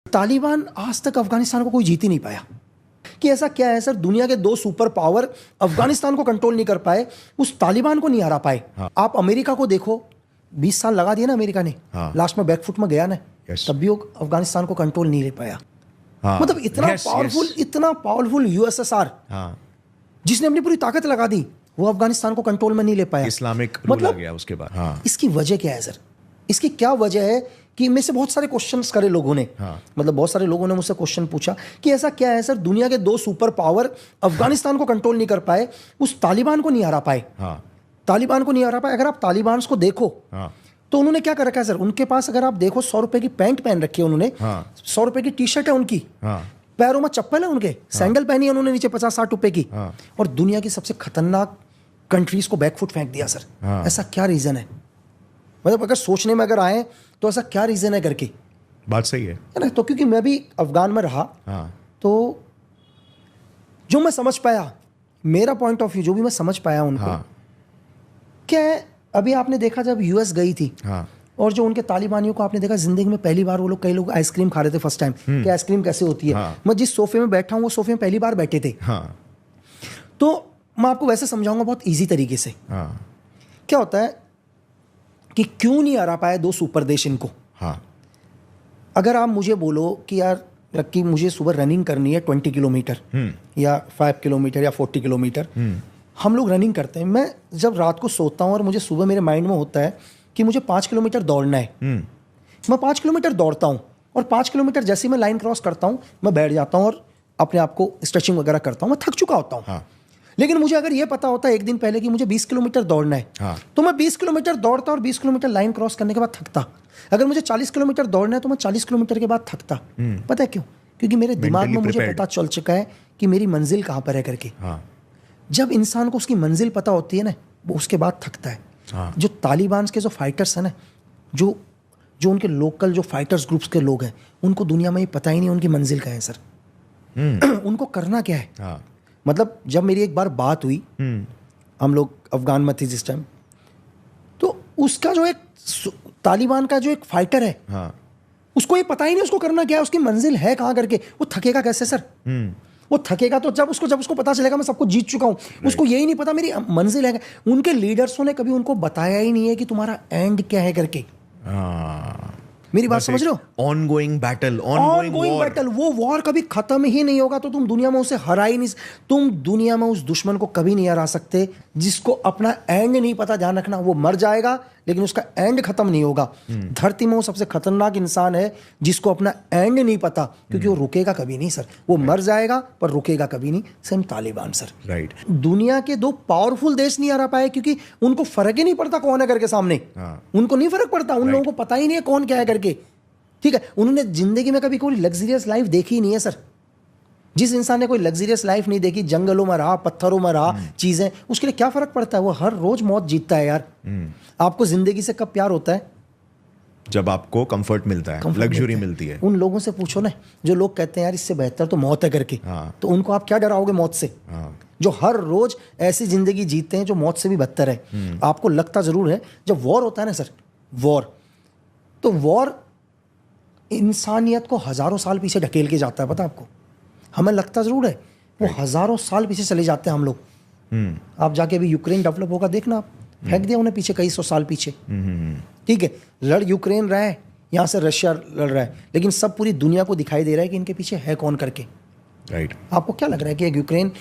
तालिबान आज तक अफगानिस्तान को कोई जीत ही नहीं पाया कि ऐसा क्या है सर, दुनिया के 2 सुपर पावर अफगानिस्तान को कंट्रोल नहीं कर पाए, उस तालिबान को नहीं हरा पाए। आप अमेरिका को देखो, 20 साल लगा दिया ना अमेरिका ने, लास्ट में बैकफुट में गया ना, तब भी वो अफगानिस्तान को कंट्रोल नहीं ले पाया। मतलब इतना पावरफुल यूएसएसआर जिसने अपनी पूरी ताकत लगा दी, वो अफगानिस्तान को कंट्रोल में नहीं ले पाया। इस्लामिक रूल आ गया उसके बाद। इसकी वजह क्या है सर? इसकी क्या वजह है कि में से बहुत सारे क्वेश्चंस करे लोगों ने, मतलब बहुत सारे लोगों ने मुझसे क्वेश्चन पूछा कि ऐसा क्या है सर, दुनिया के 2 सुपर पावर अफगानिस्तान को कंट्रोल नहीं कर पाए, उस तालिबान को नहीं हरा पाए। तालिबान को नहीं हरा पाए। अगर आप तालिबान को देखो तो उन्होंने क्या कर रखा है सर, उनके पास अगर आप देखो 100 रुपए की पैंट पहन रखी है उन्होंने, 100 रुपए की टी शर्ट है उनकी, पैरों में चप्पल है उनके, सैंडल पहनी है उन्होंने नीचे 50-60 रुपए की, और दुनिया की सबसे खतरनाक कंट्रीज को बैकफुट फेंक दिया सर। ऐसा क्या रीजन है? मतलब अगर सोचने में अगर आए तो ऐसा क्या रीजन है करके। बात सही है ना? तो क्योंकि मैं भी अफगान में रहा, तो जो मैं समझ पाया, मेरा पॉइंट ऑफ व्यू जो भी मैं समझ पाया उनको, क्या है, अभी आपने देखा जब यूएस गई थी, और जो उनके तालिबानियों को आपने देखा, जिंदगी में पहली बार वो लोग, कई लोग आइसक्रीम खा रहे थे फर्स्ट टाइम, कि आइसक्रीम कैसे होती है। मैं जिस सोफे में बैठा हूँ वो सोफे में पहली बार बैठे थे। तो मैं आपको वैसे समझाऊंगा बहुत ईजी तरीके से। क्या होता है कि क्यों नहीं हरा पाए 2 सुपर देश इनको। अगर आप मुझे बोलो कि यार कि मुझे सुबह रनिंग करनी है 20 किलोमीटर या 5 किलोमीटर या 40 किलोमीटर, हम लोग रनिंग करते हैं। मैं जब रात को सोता हूँ और मुझे सुबह मेरे माइंड में होता है कि मुझे 5 किलोमीटर दौड़ना है, मैं 5 किलोमीटर दौड़ता हूँ, और 5 किलोमीटर जैसे ही मैं लाइन क्रॉस करता हूँ मैं बैठ जाता हूँ और अपने आप को स्ट्रेचिंग वगैरह करता हूँ, मैं थक चुका होता हूँ। लेकिन मुझे अगर ये पता होता है एक दिन पहले कि मुझे 20 किलोमीटर दौड़ना है, तो मैं 20 किलोमीटर दौड़ता और 20 किलोमीटर लाइन क्रॉस करने के बाद थकता। अगर मुझे 40 किलोमीटर दौड़ना है तो मैं 40 किलोमीटर के बाद थकता। पता है क्यों? क्योंकि मेरे दिमाग में मुझे पता चल चुका है कि मेरी मंजिल कहाँ पर है करके। जब इंसान को उसकी मंजिल पता होती है ना, वो उसके बाद थकता है। जो तालिबान के जो फाइटर्स हैं ना, जो उनके लोकल जो फाइटर्स ग्रुप्स के लोग हैं, उनको दुनिया में ये पता ही नहीं उनकी मंजिल क्या है सर। उनको करना क्या है। मतलब जब मेरी एक बार बात हुई, हम लोग अफगान में थे जिस टाइम, तो उसका जो एक तालिबान का जो एक फाइटर है, उसको ये पता ही नहीं उसको करना क्या है, उसकी मंजिल है कहाँ करके। वो थकेगा कैसे सर? वो थकेगा तो जब उसको पता चलेगा मैं सब कुछ जीत चुका हूँ। उसको यही नहीं पता मेरी मंजिल है। उनके लीडर्सों ने कभी उनको बताया ही नहीं है कि तुम्हारा एंड क्या है करके। मेरी बात समझ रहे हो? ऑनगोइंग बैटल, वो वॉर कभी खत्म ही नहीं होगा, तो तुम दुनिया में उसे हरा ही नहीं, तुम दुनिया में उस दुश्मन को कभी नहीं हरा सकते जिसको अपना एंड नहीं पता। ध्यान रखना, वो मर जाएगा लेकिन उसका एंड खत्म नहीं होगा। धरती में वो सबसे खतरनाक इंसान है जिसको अपना एंड नहीं पता, क्योंकि वो रुकेगा कभी नहीं सर। वो मर जाएगा पर रुकेगा कभी नहीं। Same Taliban sir. राइट। दुनिया के 2 पावरफुल देश नहीं हरा पाए क्योंकि उनको फर्क ही नहीं पड़ता कौन है करके सामने। उनको नहीं फर्क पड़ता, उन लोगों को पता ही नहीं है कौन क्या है करके। ठीक है, उन्होंने जिंदगी में कभी कोई लग्जरियस लाइफ देखी ही नहीं है सर। जिस इंसान ने कोई लग्जरियस लाइफ नहीं देखी, जंगलों में रहा, पत्थरों में रहा, चीजें, उसके लिए क्या फर्क पड़ता है? वो हर रोज मौत जीतता है यार। आपको जिंदगी से कब प्यार होता है? जब आपको कंफर्ट मिलता है, लग्जरी मिलती है। उन लोगों से पूछो ना जो लोग कहते हैं यार इससे बेहतर तो मौत है करके, तो उनको आप क्या डराओगे मौत से? जो हर रोज ऐसी जिंदगी जीते हैं जो मौत से भी बदतर है। आपको लगता जरूर है जब वॉर होता है ना सर, तो वॉर इंसानियत को हजारों साल पीछे ढकेल के जाता है। पता आपको, हमें लगता जरूर है वो हजारों साल पीछे चले जाते हैं हम लोग। आप जाके अभी यूक्रेन डेवलप होगा देखना, आप फेंक दिया उन्हें पीछे कई 100 साल पीछे। ठीक है, लड़ यूक्रेन रहा है, यहाँ से रशिया लड़ रहा है, लेकिन सब पूरी दुनिया को दिखाई दे रहा है कि इनके पीछे है कौन करके। राइट। आपको क्या लग रहा है कि यूक्रेन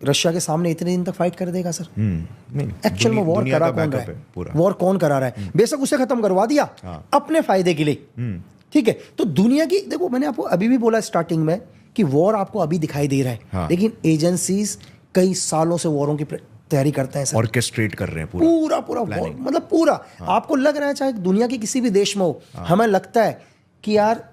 रशिया के सामने इतने दिन तक फाइट कर देगा सर? एक्चुअल में वॉर करा कौन रहा है? वॉर कौन करा रहा है? बेशक उसे खत्म करवा दिया अपने फायदे के लिए। ठीक है, तो दुनिया की देखो, मैंने आपको अभी भी बोला स्टार्टिंग में कि वॉर आपको अभी दिखाई दे रहा है, लेकिन एजेंसीज कई सालों से वॉरों की तैयारी करते हैं सर। ऑर्केस्ट्रेट कर रहे हैं पूरा वॉर, मतलब पूरा। आपको लग रहा है चाहे दुनिया की किसी भी देश में हो, हमें लगता है कि यार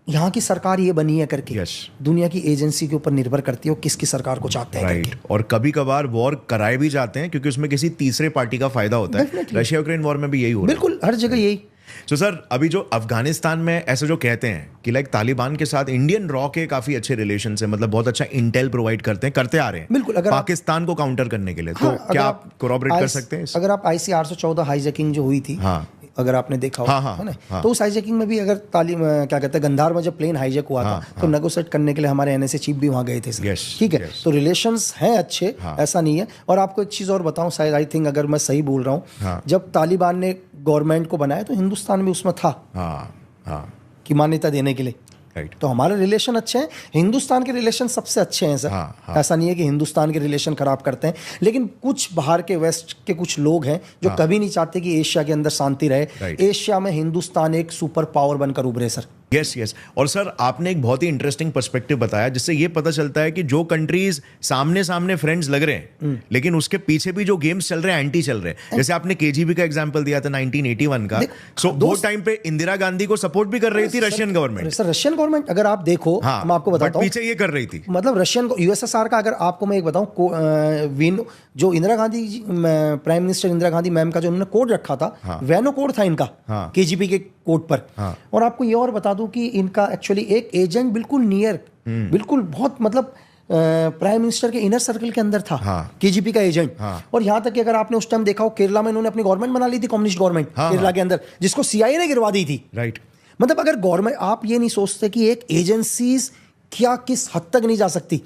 यहाँ की सरकार ये बनी है करके। दुनिया की एजेंसी के ऊपर निर्भर करती है किसकी सरकार को चाहते हैं। राइट। और कभी कभार वॉर कराए भी जाते हैं क्योंकि उसमें किसी तीसरे पार्टी का फायदा होता है। रशिया यूक्रेन वॉर में भी यही हो रहा है। बिल्कुल, हर जगह यही। तो सर अभी जो अफगानिस्तान में ऐसे जो कहते हैं कि लाइक तालिबान के साथ इंडियन रॉ के काफी अच्छे रिलेशन है, मतलब बहुत अच्छा इंटेल प्रोवाइड करते आ रहे हैं। बिल्कुल। अगर पाकिस्तान को काउंटर करने के लिए, तो क्या आप कोरॉबरेट कर सकते हैं? अगर आप IC 814 हाईजैकिंग जो हुई थी, अगर आपने देखा हो, है ना, तो उस हाईजैकिंग में भी अगर क्या कहते हैं, गंधार में जब प्लेन हाईजैक हुआ था तो नेगोशिएट करने के लिए हमारे एनएसए चीफ भी वहाँ गए थे सर। ठीक है, तो रिलेशंस हैं अच्छे, ऐसा नहीं है। और आपको एक चीज़ और बताऊँ, शायद आई थिंक अगर मैं सही बोल रहा हूँ, जब तालिबान ने गवर्नमेंट को बनाया तो हिंदुस्तान भी उसमें था कि मान्यता देने के लिए। तो हमारे रिलेशन अच्छे हैं, हिंदुस्तान के रिलेशन सबसे अच्छे हैं सर। ऐसा नहीं है कि हिंदुस्तान के रिलेशन खराब करते हैं, लेकिन कुछ बाहर के वेस्ट के कुछ लोग हैं जो कभी नहीं चाहते कि एशिया के अंदर शांति रहे। एशिया में हिंदुस्तान एक सुपर पावर बनकर उभरे सर। यस। और सर आपने एक बहुत ही इंटरेस्टिंग पर्सपेक्टिव बताया, जिससे ये पता चलता है कि जो कंट्रीज सामने सामने फ्रेंड्स लग रहे हैं लेकिन उसके पीछे भी जो गेम्स चल रहे हैं एंटी चल रहे हैं। जैसे आपने केजीबी का एग्जांपल दिया था 1981 का, सो वो टाइम पे इंदिरा गांधी को सपोर्ट भी कर रही थी Russian government. Sir Russian government अगर आप देखो, मैं आपको बताता हूं, पीछे ये कर रही थी, मतलब रशियन यूएसएसआर का अगर आपको मैं एक बताऊं, जो Indira Gandhi prime minister Indira Gandhi ma'am का जो उन्होंने कोड रखा था, वैनो कोड था इनका केजीबी के कोड पर। और आपको ये और बता दूं कि इनका एक्चुअली एक एजेंट बिल्कुल नियर, बिल्कुल बहुत मतलब प्राइम मिनिस्टर के इनर सर्कल के अंदर था केजीपी का एजेंट। और यहां तक कि अगर आपने उस टाइम देखा हो, केरला में इन्होंने अपनी गवर्नमेंट बना ली थी, कम्युनिस्ट गवर्नमेंट केरला के अंदर, जिसको सीआईए ने गिरवा दी थी। राइट। मतलब अगर गवर्नमेंट, आप ये नहीं सोचते कि एक एजेंसीज क्या किस हद तक नहीं जा सकती।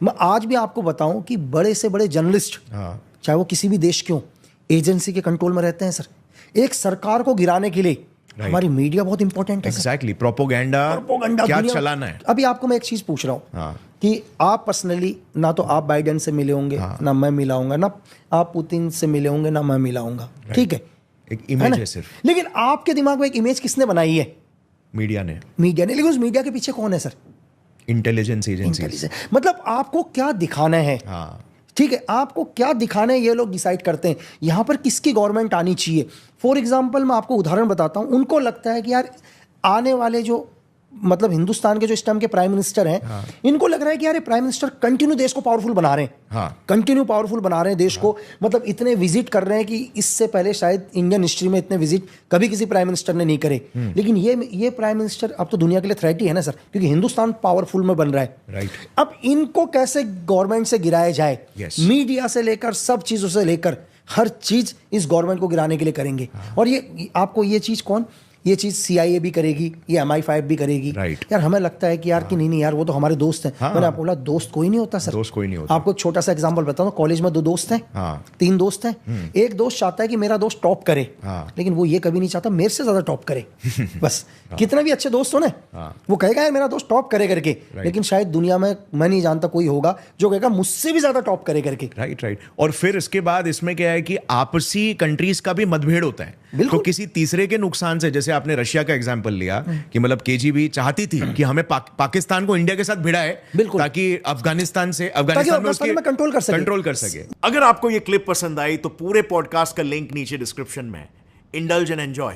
मैं आज भी आपको बताऊं कि बड़े से बड़े जर्नलिस्ट, चाहे वो किसी भी देश के हो, एजेंसी के कंट्रोल में रहते हैं सर। एक सरकार को गिराने के लिए हमारी मीडिया बहुत इंपॉर्टेंट है। एग्जैक्टली, प्रोपोगेंडा क्या चलाना है। अभी आपको मैं एक चीज पूछ रहा हूँ कि आप पर्सनली, ना तो आप बाइडेन से मिले होंगे, ना मैं मिला हूंगा, ना आप पुतिन से मिले होंगे, ना मैं मिला हूंगा। ठीक है, एक इमेज है सिर्फ। लेकिन आपके दिमाग में एक इमेज किसने बनाई है? मीडिया ने। लेकिन उस मीडिया के पीछे कौन है सर? Intelligence agency. मतलब आपको क्या दिखाना है, ठीक है, आपको क्या दिखाना है, ये लोग डिसाइड करते हैं यहां पर किसकी गवर्नमेंट आनी चाहिए। फॉर एग्जांपल मैं आपको उदाहरण बताता हूं, उनको लगता है कि यार आने वाले जो मतलब हिंदुस्तान के जो इस टाइम के प्राइम मिनिस्टर हैं, इनको लग रहा है कि यार ये प्राइम मिनिस्टर कंटिन्यू देश को पावरफुल बना रहे हैं, कंटिन्यू पावरफुल बना रहे हैं देश को। मतलब इतने विजिट कर रहे हैं कि इससे पहले शायद इंडियन हिस्ट्री में इतने विजिट कभी किसी प्राइम मिनिस्टर ने नहीं करे। लेकिन ये प्राइम मिनिस्टर अब तो दुनिया के लिए थ्रेट ही है ना सर, क्योंकि हिंदुस्तान पावरफुल में बन रहा है। राइट। अब इनको कैसे गवर्नमेंट से गिराया जाए, मीडिया से लेकर सब चीजों से लेकर हर चीज इस गवर्नमेंट को गिराने के लिए करेंगे। और ये आपको ये चीज कौन, ये चीज सीआईए भी करेगी, ये MI5 भी करेगी। यार हमें लगता है कि यार कि नहीं यार वो तो हमारे दोस्त हैं। मैंने आपको बोला दोस्त कोई नहीं होता सर, दोस्त कोई नहीं होता। आपको छोटा सा एग्जांपल बताऊं, कॉलेज में 2 दोस्त हैं, 3 दोस्त हैं। एक दोस्त चाहता है कि मेरा दोस्त टॉप करे, लेकिन वो ये कभी नहीं चाहता मेरे से ज्यादा टॉप करे। बस कितना भी अच्छे दोस्त हो ना, वो कहेगा यार मेरा दोस्त टॉप करे करके, लेकिन शायद दुनिया में मैं नहीं जानता कोई होगा जो कहेगा मुझसे भी ज्यादा टॉप करे करके। राइट। और फिर इसके बाद इसमें क्या है कि आपसी कंट्रीज का भी मतभेद होता है, तो किसी तीसरे के नुकसान से, जैसे आपने रशिया का एग्जांपल लिया कि मतलब केजीबी चाहती थी कि हमें पाकिस्तान को इंडिया के साथ भिड़ाए ताकि अफगानिस्तान में कंट्रोल कर सके। अगर आपको ये क्लिप पसंद आई तो पूरे पॉडकास्ट का लिंक नीचे डिस्क्रिप्शन में है। Indulge and enjoy.